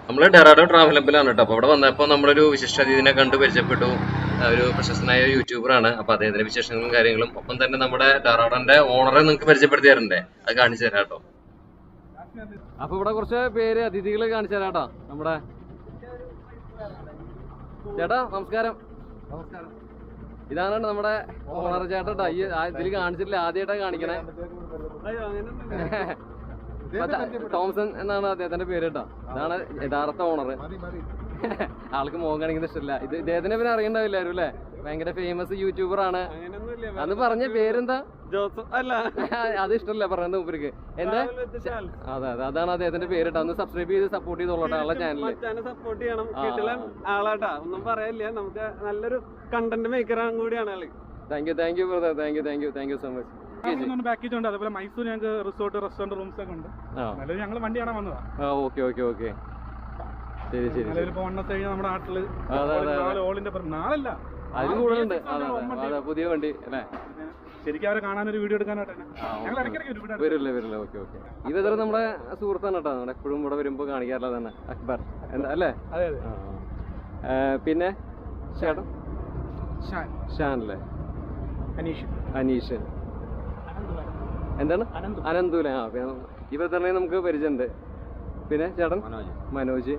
നമ്മള് ഡെറാഡോ ട്രാവൽ ഹബിലാണ് കേട്ടോ. അപ്പൊ ഇവിടെ വന്നപ്പോ നമ്മളൊരു വിശിഷ്ട അതിഥിനെ കണ്ടു പരിചയപ്പെട്ടു. ഒരു പ്രശസ്തനായ ഒരു യൂട്യൂബറാണ്. അപ്പൊ അദ്ദേഹത്തിന്റെ വിശേഷങ്ങളും കാര്യങ്ങളും ഒപ്പം തന്നെ നമ്മുടെ ഡെറാഡോന്റെ ഓണറെ നിങ്ങൾക്ക് പരിചയപ്പെടുത്തി തരണ്ടേ, അത് കാണിച്ചു തരാം കേട്ടോ. അപ്പൊ ഇവിടെ കുറച്ച് പേര് അതിഥികളെ കാണിച്ചു തരാം കേട്ടോ. നമ്മുടെ ചേട്ടാ നമസ്കാരം. നമസ്കാരം. ഇതാണ് നമ്മുടെ ഓണർ ചേട്ടാ. ഈ ഇതിൽ കാണിച്ചിട്ടില്ല, ആദ്യമായിട്ടാ കാണിക്കണേ. തോമസൺ എന്നാണ് അദ്ദേഹത്തിന്റെ പേര് കേട്ടോ. ഇതാണ് യഥാർത്ഥ ഓണർ. ആൾക്ക് മോൻ കാണിക്കുന്ന ഇഷ്ടമില്ല. ഇദ്ദേഹത്തിനെ പിന്നെ അറിയണ്ടാവില്ലാരും അല്ലേ? ഭയങ്കര ഫേമസ് യൂട്യൂബർ ആണ്. അന്ന് പറഞ്ഞ പേരെന്താ? ജോസഫ് അല്ല, അത് ഇഷ്ടമല്ല പറയുന്നത് മൂപ്പർക്ക്. എന്താ? അതെ അതെ, അതാണ് അദ്ദേഹത്തിന്റെ പേര് കേട്ടോ. ഒന്ന് സബ്സ്ക്രൈബ് ചെയ്ത് സപ്പോർട്ട് ചെയ്തോളട്ടെ ആളെ ചാനലിൽ. സപ്പോർട്ട് ചെയ്യണം. ആളാട്ടാ, ഒന്നും പറയില്ല. നമുക്ക് നല്ലൊരു കണ്ടന്റ് മേക്കറാണ് കൂടിയാണ് ആള്. Thank you brother. Thank you so much. Package ഉണ്ട്. അതുപോലെ മൈസൂർ ഞങ്ങൾക്ക് റിസോർട്ട്, റെസ്റ്റോറന്റ്, റൂംസ് ഒക്കെ ഉണ്ട്. ഞങ്ങൾ വണ്ടി കാണാൻ വന്നതാ. ഓക്കെ. ശരി. നമ്മുടെ നാട്ടില് ഓളിന്റെ നാളല്ല, അതിന് കൂടുതലുണ്ട്. അതെ, പുതിയ വണ്ടി അല്ലേ? ശരിക്കും അവരെ കാണാനൊരു വീഡിയോ എടുക്കാനായിട്ടാണ്. വരില്ല. ഓക്കെ. ഈ വെതർ നമ്മുടെ സുഹൃത്താണ് കേട്ടോ. നമ്മുടെ എപ്പോഴും ഇവിടെ വരുമ്പോ കാണിക്കാറില്ല തന്നെ അക്ബർ എന്താ അല്ലേ? പിന്നെ ചേട്ടൻ ഷാനല്ലേ? അനീഷ് എന്താണ്? അനന്തൂല. ഈ വെതറിനെ നമുക്ക് പരിചയമുണ്ട്. പിന്നെ ചേട്ടൻ മനോജ്,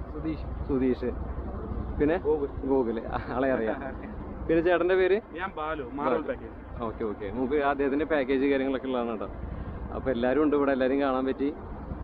സുധീഷ്, പിന്നെ ഗോകുല്, ആളെ അറിയാം. പിന്നെ ചേട്ടന്റെ പേര്? ഓക്കെ. നമുക്ക് അദ്ദേഹത്തിന്റെ പാക്കേജ് കാര്യങ്ങളൊക്കെ ഉള്ളതാണ് കേട്ടോ. അപ്പൊ എല്ലാരും ഉണ്ട് ഇവിടെ, എല്ലാരും കാണാൻ പറ്റി.